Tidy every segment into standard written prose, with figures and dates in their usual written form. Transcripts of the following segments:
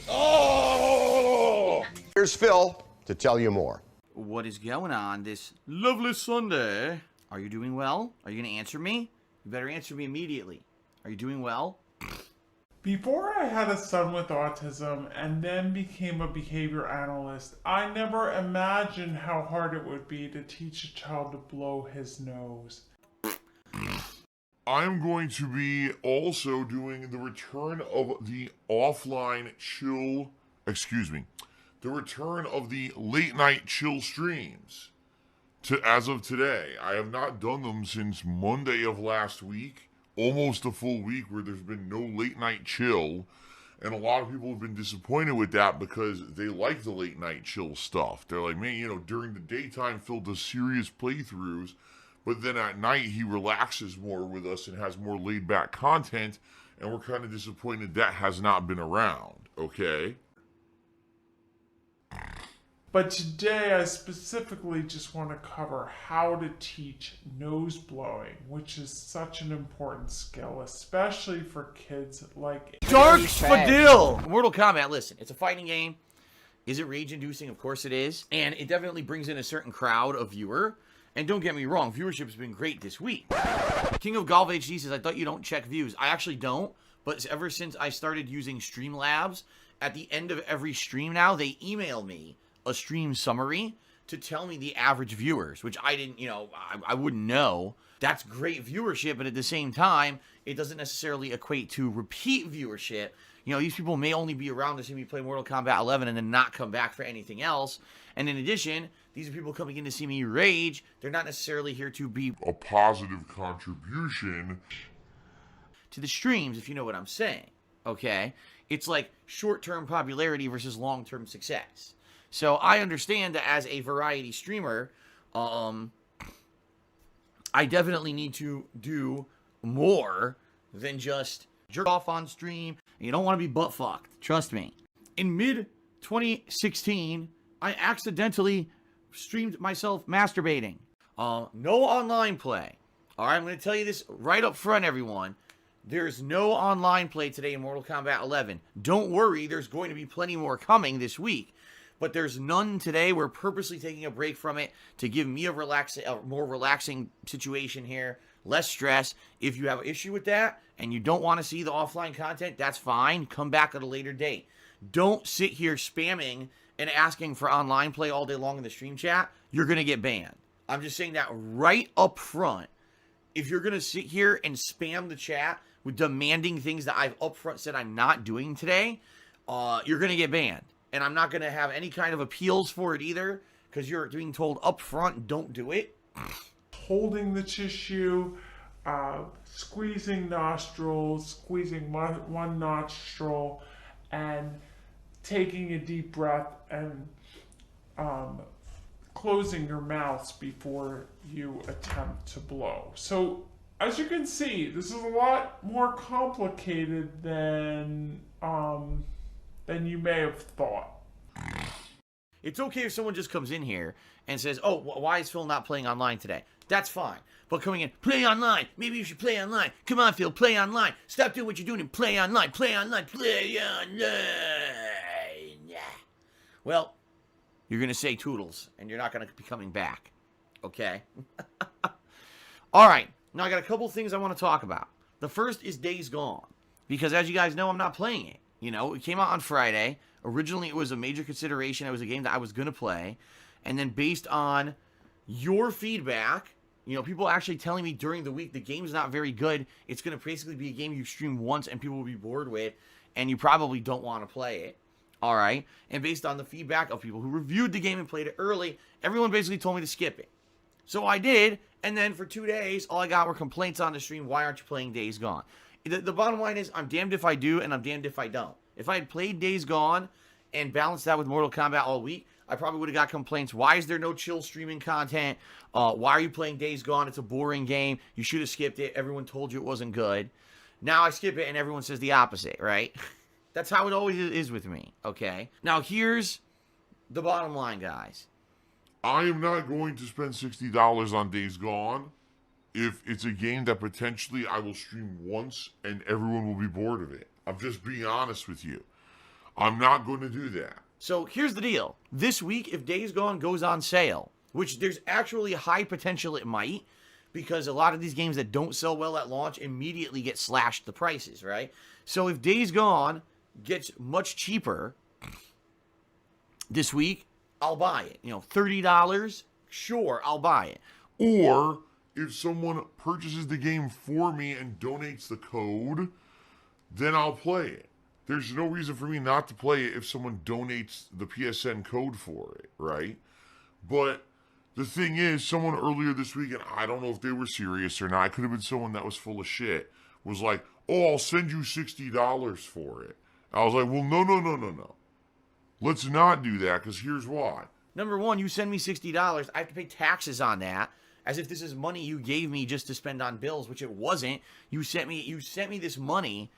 Oh! Here's Phil to tell you more. What is going on this lovely Sunday? Are you doing well? Are you going to answer me? You better answer me immediately. Are you doing well? Before I had a son with autism and then became a behavior analyst, I never imagined how hard it would be to teach a child to blow his nose. I'm going to be also doing the return of the offline chill, the return of the late night chill streams as of today. I have not done them since Monday of last week. Almost a full week where there's been no late night chill, and a lot of people have been disappointed with that because they like the late night chill stuff. They're like, man, during the daytime Phil does serious playthroughs, but then at night he relaxes more with us and has more laid back content, and we're kind of disappointed that has not been around, okay? But today I specifically just want to cover how to teach nose blowing, which is such an important skill, especially for kids like Dark Spadil! Mortal Kombat, listen, it's a fighting game. Is it rage-inducing? Of course it is. And it definitely brings in a certain crowd of viewer. And don't get me wrong, viewership has been great this week. King of Golf HD says, I thought you don't check views. I actually don't, but ever since I started using Streamlabs, at the end of every stream now, they email me a stream summary to tell me the average viewers, which I didn't, I wouldn't know. That's great viewership, but at the same time, it doesn't necessarily equate to repeat viewership. These people may only be around to see me play Mortal Kombat 11 and then not come back for anything else. And in addition, these are people coming in to see me rage. They're not necessarily here to be a positive contribution to the streams, if you know what I'm saying, okay? It's like short-term popularity versus long-term success. So I understand that as a variety streamer, I definitely need to do more than just jerk off on stream. You don't want to be butt-fucked. Trust me. In mid-2016, I accidentally streamed myself masturbating. No online play. All right, I'm going to tell you this right up front, everyone. There's no online play today in Mortal Kombat 11. Don't worry, there's going to be plenty more coming this week. But there's none today. We're purposely taking a break from it to give me a more relaxing situation here, less stress. If you have an issue with that and you don't want to see the offline content, that's fine. Come back at a later date. Don't sit here spamming and asking for online play all day long in the stream chat. You're going to get banned. I'm just saying that right up front. If you're going to sit here and spam the chat with demanding things that I've up front said I'm not doing today, you're going to get banned. And I'm not going to have any kind of appeals for it either, because you're being told up front, don't do it. holding the tissue, squeezing nostrils, squeezing one nostril, and taking a deep breath and closing your mouth before you attempt to blow. So as you can see, this is a lot more complicated than you may have thought. It's okay if someone just comes in here and says, oh, why is Phil not playing online today? That's fine. But coming in, play online. Maybe you should play online. Come on, Phil, play online. Stop doing what you're doing and play online. Play online. Play online. Well, you're going to say toodles, and you're not going to be coming back. Okay? All right. Now, I got a couple things I want to talk about. The first is Days Gone. Because as you guys know, I'm not playing it. You know, it came out on Friday. Originally, it was a major consideration. It was a game that I was going to play. And then based on your feedback, you know, people actually telling me during the week the game's not very good. It's going to basically be a game you stream once and people will be bored with. And you probably don't want to play it. All right. And based on the feedback of people who reviewed the game and played it early, everyone basically told me to skip it. So I did. And then for 2 days, all I got were complaints on the stream. Why aren't you playing Days Gone? The bottom line is I'm damned if I do and I'm damned if I don't. If I had played Days Gone and balanced that with Mortal Kombat all week, I probably would have got complaints. Why is there no chill streaming content? Why are you playing Days Gone? It's a boring game. You should have skipped it. Everyone told you it wasn't good. Now I skip it and everyone says the opposite, right? That's how it always is with me, okay? Now here's the bottom line, guys. I am not going to spend $60 on Days Gone. if it's a game that potentially I will stream once and everyone will be bored of it. I'm just being honest with you. I'm not going to do that. So here's the deal. This week, if Days Gone goes on sale, which there's actually a high potential it might, because a lot of these games that don't sell well at launch immediately get slashed the prices, right? So if Days Gone gets much cheaper this week, I'll buy it. $30, sure, I'll buy it. Or if someone purchases the game for me and donates the code, then I'll play it. There's no reason for me not to play it if someone donates the PSN code for it, right? But the thing is, someone earlier this week, and I don't know if they were serious or not, it could have been someone that was full of shit, was like, oh, I'll send you $60 for it. I was like, well, no. Let's not do that, because here's why. Number one, you send me $60, I have to pay taxes on that, as if this is money you gave me just to spend on bills, which it wasn't. You sent me this money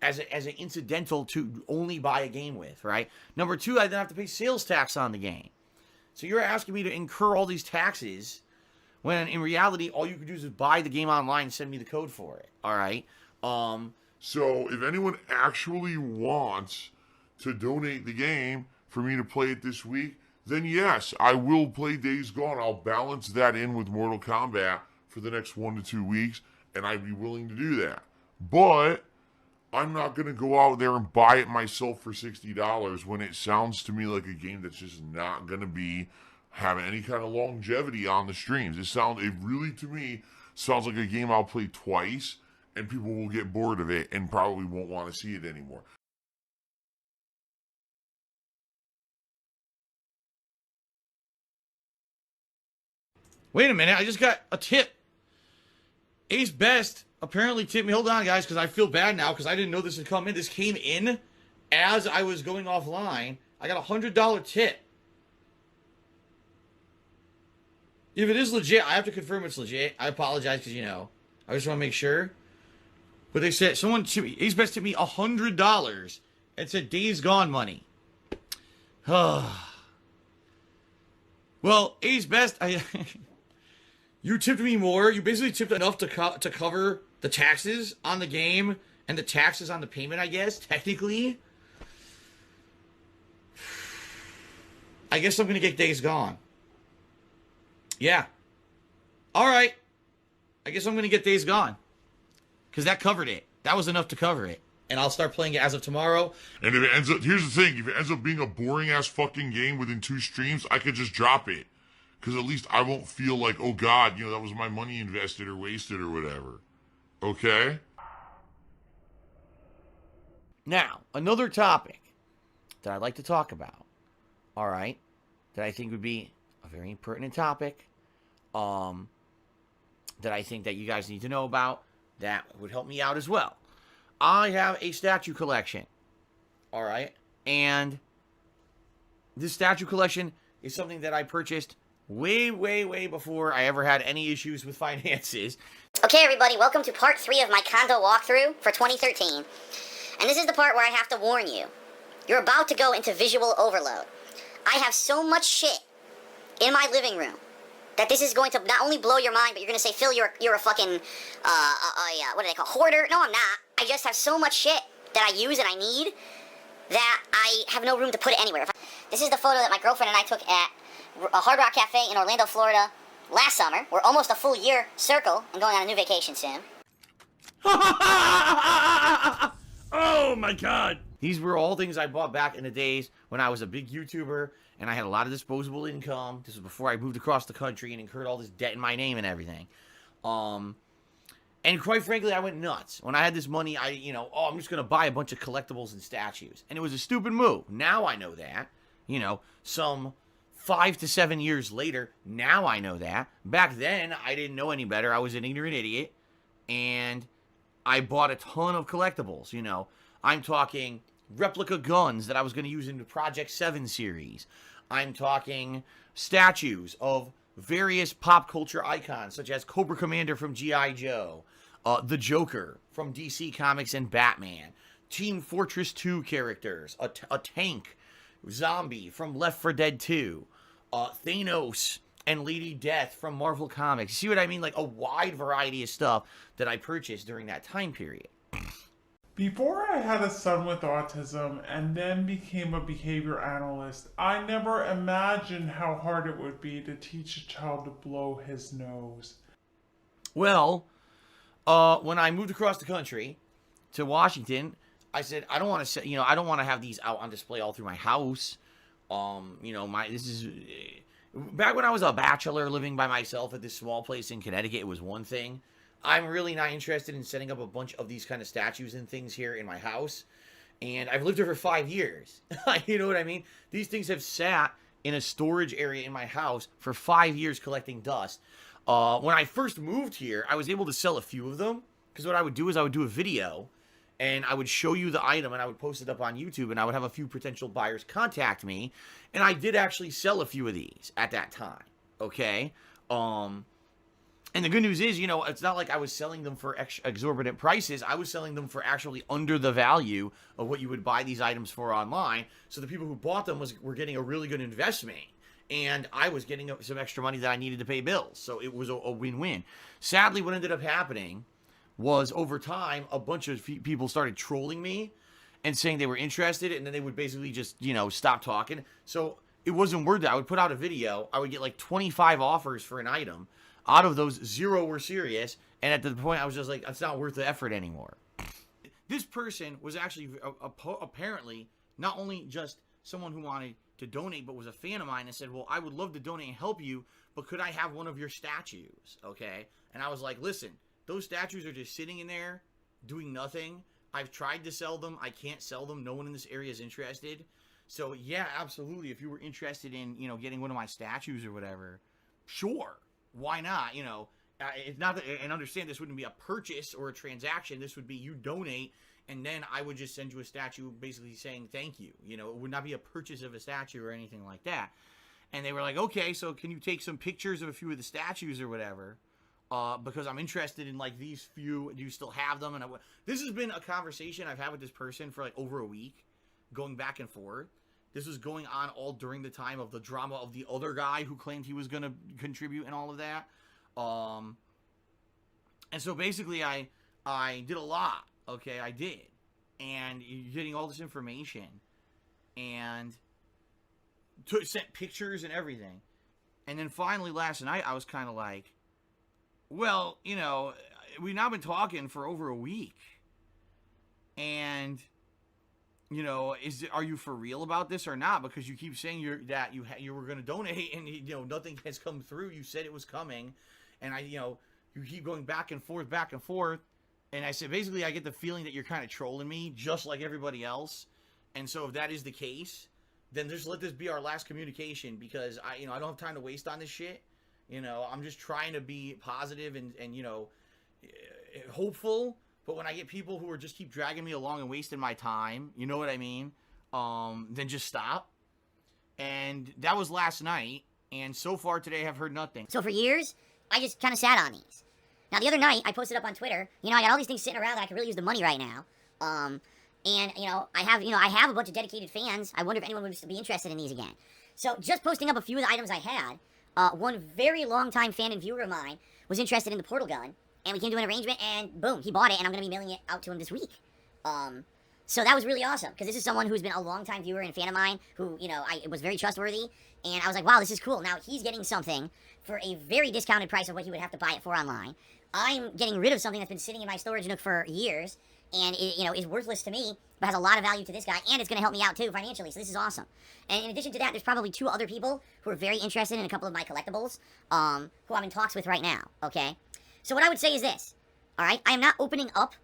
as an incidental to only buy a game with, right? Number two, I then have to pay sales tax on the game. So you're asking me to incur all these taxes when in reality, all you could do is buy the game online and send me the code for it, all right? So if anyone actually wants to donate the game for me to play it this week, then yes, I will play Days Gone. I'll balance that in with Mortal Kombat for the next 1 to 2 weeks, and I'd be willing to do that. But I'm not going to go out there and buy it myself for $60 when it sounds to me like a game that's just not going to be having any kind of longevity on the streams. It really, to me, sounds like a game I'll play twice, and people will get bored of it and probably won't want to see it anymore. Wait a minute, I just got a tip. Ace Best apparently tipped me. Hold on, guys, because I feel bad now because I didn't know this had come in. This came in as I was going offline. I got a $100 tip. If it is legit, I have to confirm it's legit. I apologize because, I just want to make sure. But they said, Ace Best tipped me $100. It said Days Gone money. Well, Ace Best, you tipped me more. You basically tipped enough to cover the taxes on the game and the taxes on the payment, I guess, technically. I guess I'm going to get Days Gone. Yeah. All right. I guess I'm going to get Days Gone. Because that covered it. That was enough to cover it. And I'll start playing it as of tomorrow. And if it ends up, here's the thing, if it ends up being a boring ass fucking game within 2 streams, I could just drop it. Because at least I won't feel like, oh God, that was my money invested or wasted or whatever. Okay? Now, another topic that I'd like to talk about, all right, that I think would be a very pertinent topic, that I think that you guys need to know about, that would help me out as well. I have a statue collection, all right, and this statue collection is something that I purchased way before I ever had any issues with finances. Okay, everybody, welcome to part 3 of my condo walkthrough for 2013. And this is the part where I have to warn you. You're about to go into visual overload. I have so much shit in my living room that this is going to not only blow your mind, but you're going to say, Phil, you're a fucking, what do they call, hoarder? No, I'm not. I just have so much shit that I use and I need that I have no room to put it anywhere. This is the photo that my girlfriend and I took at a Hard Rock Cafe in Orlando, Florida last summer. We're almost a full year circle and going on a new vacation soon. Oh my God. These were all things I bought back in the days when I was a big YouTuber and I had a lot of disposable income. This was before I moved across the country and incurred all this debt in my name and everything. And quite frankly, I went nuts. When I had this money, I'm just going to buy a bunch of collectibles and statues. And it was a stupid move. Now I know that. Some 5 to 7 years later, now I know that. Back then, I didn't know any better. I was an ignorant idiot. And I bought a ton of collectibles, I'm talking replica guns that I was going to use in the Project 7 series. I'm talking statues of various pop culture icons, such as Cobra Commander from G.I. Joe, the Joker from DC Comics and Batman, Team Fortress 2 characters, a tank, zombie from Left 4 Dead 2, Thanos and Lady Death from Marvel Comics. See what I mean? Like a wide variety of stuff that I purchased during that time period. Before I had a son with autism and then became a behavior analyst, I never imagined how hard it would be to teach a child to blow his nose. Well, when I moved across the country to Washington, I said, I don't want to, I don't want to have these out on display all through my house. This is back when I was a bachelor living by myself at this small place in Connecticut. It was one thing. I'm really not interested in setting up a bunch of these kind of statues and things here in my house. And I've lived here for 5 years. You know what I mean? These things have sat in a storage area in my house for 5 years collecting dust. When I first moved here, I was able to sell a few of them. Because what I would do is I would do a video. And I would show you the item and I would post it up on YouTube. And I would have a few potential buyers contact me. And I did actually sell a few of these at that time. Okay? And the good news is, it's not like I was selling them for exorbitant prices. I was selling them for actually under the value of what you would buy these items for online. So the people who bought them were getting a really good investment. And I was getting some extra money that I needed to pay bills. So it was a win-win. Sadly, what ended up happening was over time, a bunch of people started trolling me and saying they were interested. And then they would basically just, stop talking. So it wasn't worth it. I would put out a video. I would get like 25 offers for an item. Out of those, 0 were serious, and at the point I was just like, it's not worth the effort anymore. This person was actually apparently not only just someone who wanted to donate, but was a fan of mine and said, well, I would love to donate and help you, but could I have one of your statues, okay? And I was like, listen, those statues are just sitting in there doing nothing. I've tried to sell them. I can't sell them. No one in this area is interested. So, yeah, absolutely, if you were interested in, getting one of my statues or whatever, sure. Why not? It's not that, and understand this wouldn't be a purchase or a transaction. This would be you donate, and then I would just send you a statue basically saying thank you. It would not be a purchase of a statue or anything like that. And they were like, okay, so can you take some pictures of a few of the statues or whatever? Because I'm interested in like these few. Do you still have them? And this has been a conversation I've had with this person for like over a week, going back and forth. This was going on all during the time of the drama of the other guy who claimed he was going to contribute and all of that. And so basically I did a lot. Okay, I did. And you're getting all this information. And sent pictures and everything. And then finally last night I was kind of like, well, we've now been talking for over a week. And... are you for real about this or not? Because you keep saying you were going to donate and, nothing has come through. You said it was coming. And you keep going back and forth. And I said, basically, I get the feeling that you're kind of trolling me just like everybody else. And so if that is the case, then just let this be our last communication because I don't have time to waste on this shit. I'm just trying to be positive and hopeful. But when I get people who are just keep dragging me along and wasting my time, you know what I mean? Then just stop. And that was last night. And so far today, I've heard nothing. So for years, I just kind of sat on these. Now, the other night, I posted up on Twitter, I got all these things sitting around that I could really use the money right now. And, I have a bunch of dedicated fans. I wonder if anyone would be interested in these again. So just posting up a few of the items I had, one very long-time fan and viewer of mine was interested in the portal gun. And we came to an arrangement, and boom, he bought it, and I'm going to be mailing it out to him this week. So that was really awesome, because this is someone who's been a longtime viewer and fan of mine, who, it was very trustworthy, and I was like, wow, this is cool. Now, he's getting something for a very discounted price of what he would have to buy it for online. I'm getting rid of something that's been sitting in my storage nook for years, and it, is worthless to me, but has a lot of value to this guy, and it's going to help me out, too, financially, so this is awesome. And in addition to that, there's probably 2 other people who are very interested in a couple of my collectibles, who I'm in talks with right now, okay? So what I would say is this, all right? I am not opening up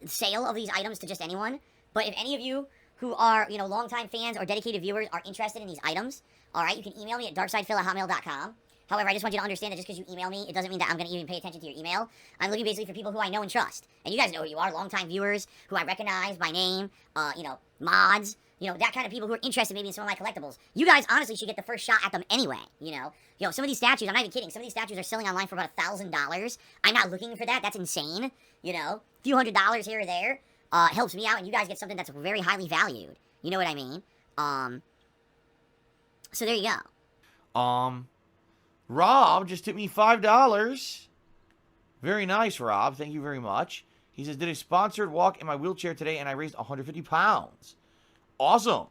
sale of these items to just anyone, but if any of you who are, longtime fans or dedicated viewers are interested in these items, all right, you can email me at darksidephil@hotmail.com. However, I just want you to understand that just because you email me, it doesn't mean that I'm going to even pay attention to your email. I'm looking basically for people who I know and trust. And you guys know who you are, longtime viewers who I recognize by name, mods, that kind of people who are interested maybe in some of my collectibles. You guys honestly should get the first shot at them anyway, some of these statues, I'm not even kidding, some of these statues are selling online for about $1,000. I'm not looking for that, that's insane, a few $100s here or there, helps me out, and you guys get something that's very highly valued, you know what I mean? So there you go. Rob just tipped me $5. Very nice, Rob. Thank you very much. He says, did a sponsored walk in my wheelchair today, and I raised 150 pounds. Awesome.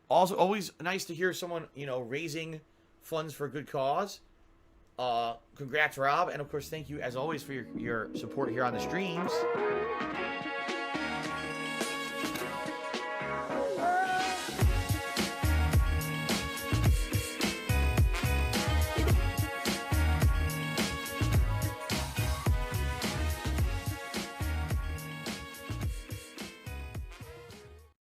Also, always nice to hear someone, you know, raising funds for a good cause. Congrats, Rob. And, of course, thank you, as always, for your support here on the streams.